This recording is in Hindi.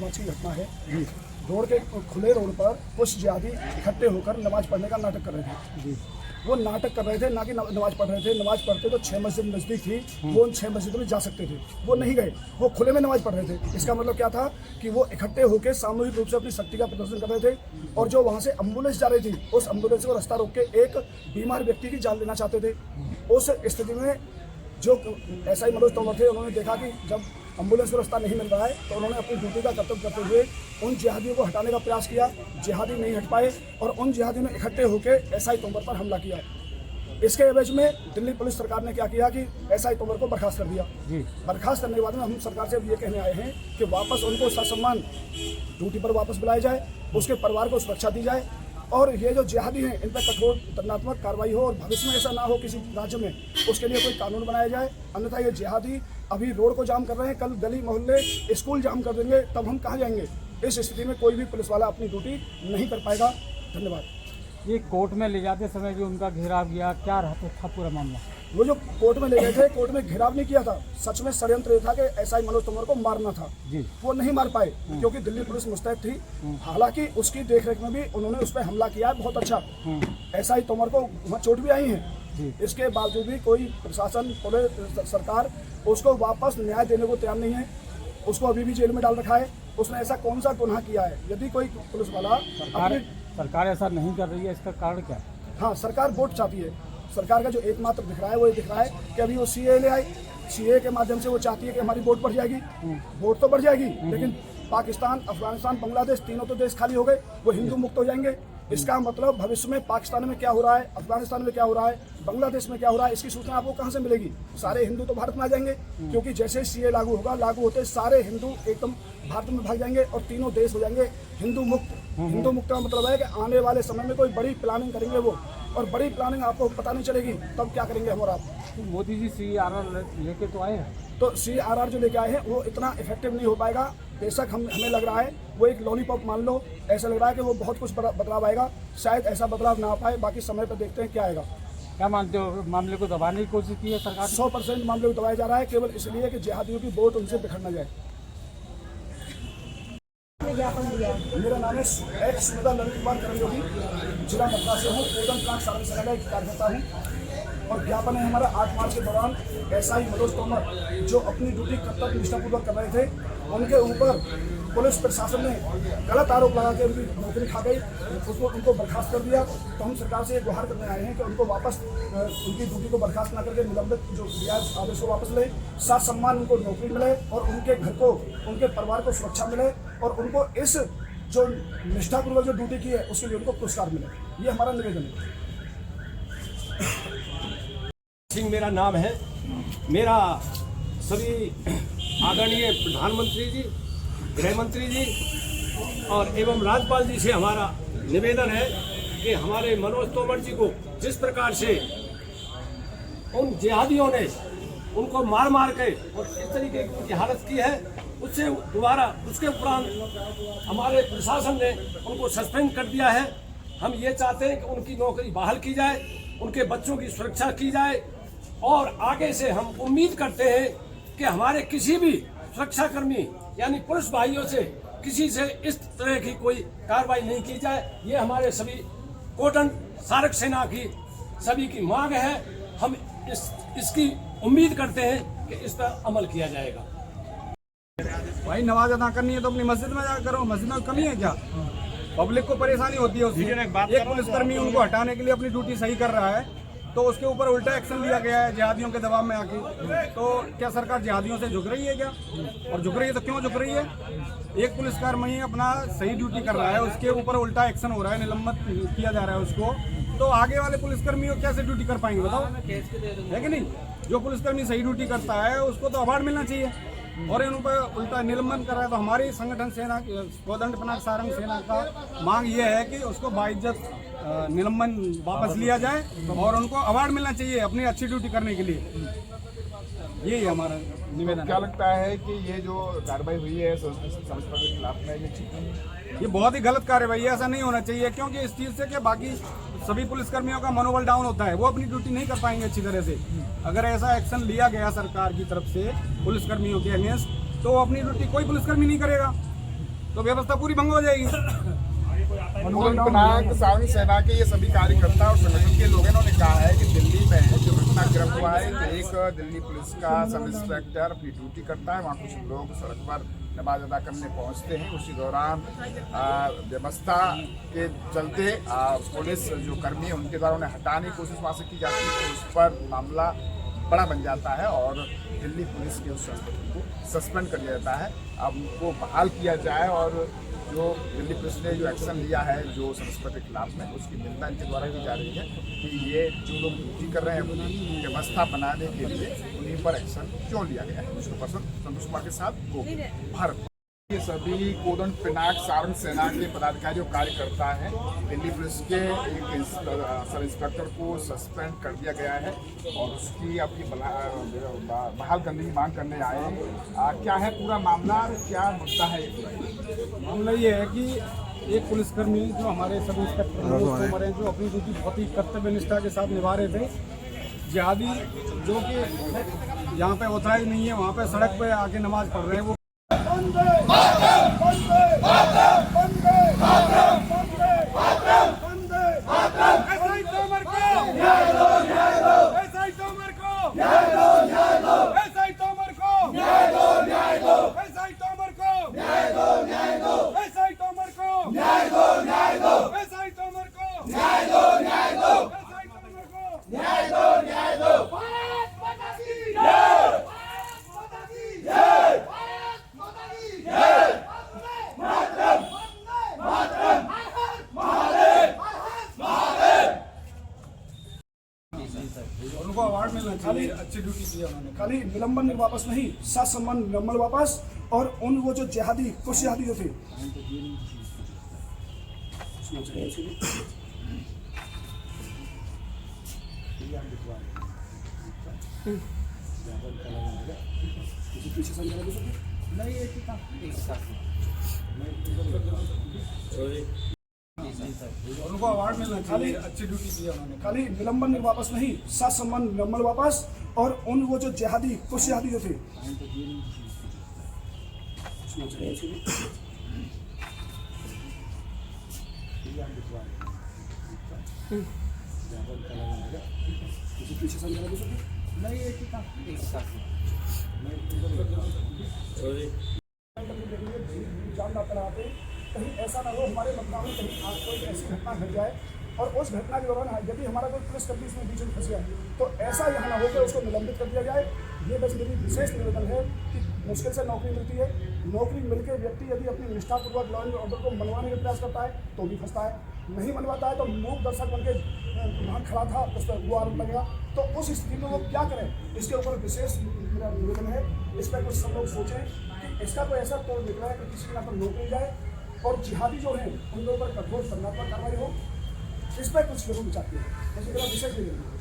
रोज की घटना है। रोड के खुले रोड पर कुछ जिहादी इकट्ठे होकर नमाज पढ़ने का नाटक कर रहे थे। वो नाटक कर रहे थे, ना कि नमाज पढ़ रहे थे। नमाज पढ़ते तो 6 मस्जिद नज़दीक थी, वो उन 6 मस्जिदों में जा सकते थे, वो नहीं गए, वो खुले में नमाज पढ़ रहे थे। इसका मतलब क्या था कि वो इकट्ठे होकर सामूहिक रूप से अपनी शक्ति का प्रदर्शन कर रहे थे। और जो वहाँ से एम्बुलेंस जा रही थी, उस एम्बुलेंस को रास्ता रोक के एक बीमार व्यक्ति की जान लेना चाहते थे। उस स्थिति में जो एसआई मनोज तोमर थे, उन्होंने देखा कि जब एम्बुलेंस को रास्ता नहीं मिल रहा है तो उन्होंने अपनी ड्यूटी का कर्तव्य करते हुए उन जिहादियों को हटाने का प्रयास किया। जिहादी नहीं हट पाए और उन जिहादियों ने इकट्ठे होकर एसआई तोमर पर हमला किया। इसके एवज में दिल्ली पुलिस सरकार ने क्या किया कि एसआई तोमर को बर्खास्त कर दिया। बर्खास्त करने के बाद में हम सरकार से ये कहने आए हैं कि वापस उनको ससम्मान ड्यूटी पर वापस बुलाया जाए, उसके परिवार को सुरक्षा दी जाए और ये जो जिहादी हैं इन पर कठोर दंडात्मक कार्रवाई हो और भविष्य में ऐसा ना हो किसी राज्य में, उसके लिए कोई कानून बनाया जाए। अन्यथा ये जिहादी अभी रोड को जाम कर रहे हैं, कल गली मोहल्ले स्कूल जाम कर देंगे, तब हम कहाँ जाएंगे। इस स्थिति में कोई भी पुलिस वाला अपनी ड्यूटी नहीं कर पाएगा। धन्यवाद। ये कोर्ट में ले जाते समय भी उनका घेराव किया, क्या रहता था पूरा मामला? वो जो कोर्ट में ले गए थे, कोर्ट में घेराव नहीं किया था, सच में षड्यंत्र ये था कि एसआई मनोज तोमर को मारना था। वो नहीं मार पाए क्योंकि दिल्ली पुलिस मुस्तैद थी। हालांकि उसकी देखरेख में भी उन्होंने उस पर हमला किया, बहुत अच्छा। एसआई तोमर को वहाँ चोट भी आई है, इसके बावजूद भी कोई प्रशासन, पुलिस, सरकार उसको वापस न्याय देने को तैयार नहीं है। उसको अभी भी जेल में डाल रखा है। उसने ऐसा कौन सा गुनाह किया है? यदि कोई पुलिस वाला सरकार ऐसा नहीं कर रही है, इसका कारण क्या है? हाँ, सरकार वोट चाहती है। सरकार का जो एकमात्र दिख रहा है वो ये दिख रहा है कि अभी वो सीए ले आई, सीए के माध्यम से वो चाहती है कि हमारी वोट बढ़ जाएगी। वोट तो बढ़ जाएगी, लेकिन पाकिस्तान, अफगानिस्तान, बांग्लादेश, तीनों तो देश खाली हो गए, वो हिंदू मुक्त हो जाएंगे। इसका मतलब भविष्य में पाकिस्तान में क्या हो रहा है, अफगानिस्तान में क्या हो रहा है, बांग्लादेश में क्या हो रहा है, इसकी सूचना आपको कहाँ से मिलेगी? सारे हिंदू तो भारत में आ जाएंगे, क्योंकि जैसे सीए लागू होगा, लागू होते सारे हिंदू एकदम भारत में भाग जाएंगे और तीनों देश हो जाएंगे हिंदू मुक्त। हिंदू मुक्त का मतलब है कि आने वाले समय में कोई बड़ी प्लानिंग करेंगे वो, और बड़ी प्लानिंग आपको पता नहीं चलेगी, तब क्या करेंगे हम और आप। तो मोदी जी CRR लेके तो आए हैं, तो CRR जो लेके आए हैं वो इतना इफेक्टिव नहीं हो पाएगा। बेशक हमें लग रहा है वो एक लॉलीपॉप मान लो, ऐसा लग रहा है कि वो बहुत कुछ बदलाव आएगा, शायद ऐसा बदलाव ना आ पाए। बाकी समय पर देखते हैं क्या आएगा। क्या मानते हो, मामले को दबाने की कोशिश की है सरकार? 100% मामले को दबाया जा रहा है, केवल इसलिए कि जिहादियों की वोट उनसे बिखर न जाए। मेरा नाम है सुमेधा नवीन कुमार कर्मयोगी, जिला मथुरा से हूँ, एकदम प्लांट सारण सेना का एक कार्यकर्ता हूँ। और ज्ञापन है हमारा 8 मार्च के दौरान एसआई मनोज तोमर जो अपनी ड्यूटी कर्तव्य निष्ठापूर्वक कर रहे थे, उनके ऊपर पुलिस प्रशासन ने गलत आरोप लगा के उनकी नौकरी खा गई, उनको बर्खास्त कर दिया। तो हम सरकार से ये गुहार करने आए हैं कि उनको वापस उनकी ड्यूटी को बर्खास्त ना करके निलंबित जो दिया आदेश को वापस ले, साथ सम्मान उनको नौकरी मिले और उनके घर को, उनके परिवार को सुरक्षा मिले और उनको इस जो निष्ठापूर्वक जो ड्यूटी की है उसके लिए उनको पुरस्कार मिले। ये हमारा निवेदन है। सिंह मेरा नाम है। मेरा सभी आदरणीय प्रधानमंत्री जी, गृह मंत्री जी और एवं राज्यपाल जी से हमारा निवेदन है कि हमारे मनोज तोमर जी को जिस प्रकार से उन जिहादियों ने उनको मार मार के और इस तरीके की उनकी हालत की है, उससे दोबारा उसके उपरांत हमारे प्रशासन ने उनको सस्पेंड कर दिया है। हम ये चाहते हैं कि उनकी नौकरी बहाल की जाए, उनके बच्चों की सुरक्षा की जाए और आगे से हम उम्मीद करते हैं कि हमारे किसी भी सुरक्षाकर्मी यानी पुलिस भाइयों से किसी से इस तरह की कोई कार्रवाई नहीं की जाए। ये हमारे सभी कोटन सारक सेना की सभी की मांग है। हम इसकी उम्मीद करते हैं कि इस पर अमल किया जाएगा। भाई नमाज अदा करनी है तो अपनी मस्जिद में जाकर करो, मस्जिद में कमी है क्या? पब्लिक को परेशानी होती है उससे। एक पुलिसकर्मी उनको हटाने के लिए अपनी ड्यूटी सही कर रहा है तो उसके ऊपर उल्टा एक्शन लिया गया है जिहादियों के दबाव में आके। तो क्या सरकार जिहादियों से झुक रही है क्या? और झुक रही है तो क्यों झुक रही है? एक पुलिसकर्मी अपना सही ड्यूटी कर रहा है, उसके ऊपर उल्टा एक्शन हो रहा है, निलंबित किया जा रहा है उसको, तो आगे वाले पुलिसकर्मी कैसे ड्यूटी कर पाएंगे बताओ? है कि नहीं? जो पुलिसकर्मी सही ड्यूटी करता है उसको तो अवार्ड मिलना चाहिए और इन पर उल्टा निलंबन कर रहा है। तो हमारी संगठन सेना, कोदंड पिनाक सारंग सेना का मांग ये है कि उसको बाइज्जत निलंबन वापस लिया जाए और उनको अवार्ड मिलना चाहिए अपनी अच्छी ड्यूटी करने के लिए। यही है हमारा निवेदन। क्या लगता है कि ये जो कार्रवाई हुई है संस्था के खिलाफ में ये बहुत ही गलत कार्रवाई है, ऐसा नहीं होना चाहिए। क्योंकि इस चीज़ से कि बाकी सभी पुलिसकर्मियों का मनोबल डाउन होता है, वो अपनी ड्यूटी नहीं कर पाएंगे अच्छी तरह से। अगर ऐसा एक्शन लिया गया सरकार की तरफ से पुलिसकर्मियों के अगेंस्ट तो अपनी ड्यूटी कोई पुलिसकर्मी नहीं करेगा। तो व्यवस्था पूरी भंग हो जाएगी। पिनाक सारण सेना के ये सभी कार्यकर्ता और संगठन के लोगों ने कहा है कि दिल्ली में जो घटनाक्रम हुआ है कि एक दिल्ली पुलिस का सब इंस्पेक्टर अपनी ड्यूटी करता है, वहाँ कुछ लोग सड़क पर नमाज अदा करने पहुँचते हैं। उसी दौरान व्यवस्था के चलते पुलिस जो कर्मी है उनके द्वारा उन्हें हटाने की कोशिश वहाँ से की जाती है, उस पर मामला बड़ा बन जाता है और दिल्ली पुलिस के उस इंस्पेक्टर को सस्पेंड कर दिया जाता है। अब उनको बहाल किया जाए और जो दिल्ली पुलिस ने जो एक्शन लिया है जो सब इंस्पेक्टर के खिलाफ में, उसकी निंदा इनके द्वारा की जा रही है कि ये जो लोग ड्यूटी कर रहे हैं अपनी व्यवस्था बनाने के लिए उन्हीं पर एक्शन क्यों लिया गया है। उसको पर्सन संतोष कुमार के साथ भारत ये सभी कोदंड पिनाक सारण सेना के पदाधिकारी और कार्यकर्ता हैं। दिल्ली पुलिस के एक सब इंस्पेक्टर को सस्पेंड कर दिया गया है और उसकी अपनी बहाल करने की मांग करने आए हैं। क्या है पूरा मामला, क्या मुद्दा है ये पूरा? मामला ये है कि एक पुलिसकर्मी जो हमारे सब इंस्पेक्टर जो अपनी ड्यूटी बहुत ही कर्तव्य निष्ठा के साथ निभा रहे थे, जिहादी जो कि यहाँ पे ऑथराइज नहीं है वहाँ पे सड़क पे आके नमाज पढ़ रहे हैं, वो उनको अवार्ड मिलना चाहिए, अच्छी ड्यूटी की उन्होंने। खाली निलंबन वापस नहीं, सात सम्मान निलंबन वापस। और उन वो जो जिहादी कुछ जिहादी जो थे उनको अवार्ड मिलना चाहिए, अच्छी ड्यूटी की उन्होंने। खाली निलंबन वापस नहीं, सात सम्मान निलंबन वापस। और उन वो जो जिहादी कुछ जिहादी जो थे जान ना पड़ाते, कहीं ऐसा ना हो हमारे मतदान में कहीं कोई ऐसी घटना घट जाए और उस घटना के दौरान यदि हमारा कोई पुलिसकर्मी इसमें बीच में फंस गया तो ऐसा यहाँ ना हो कि उसको निलंबित कर दिया जाए। ये बस मेरी विशेष निवेदन है कि मुश्किल से नौकरी मिलती है, नौकरी मिलकर व्यक्ति यदि अपनी निष्ठापूर्वक लॉ एंड ऑर्डर को मनवाने का प्रयास करता है तो भी फंसता है, नहीं मनवाता है तो मूक दर्शक बन के वहाँ खड़ा था उस पर वो आरोप लगेगा। तो उस स्थिति में वो क्या करें, इसके ऊपर विशेष मेरा निवेदन है। इस पर कुछ सब लोग सोचें कि इसका कोई ऐसा तौर निकला है कि किसी के यहाँ पर नौकरी जाए और जिहादी जो हैं उन लोगों पर कठोर दंडात्मक कार्रवाई हो। इस पर कुछ लोग चाहते हैं, तो मेरा विशेष निवेदन है।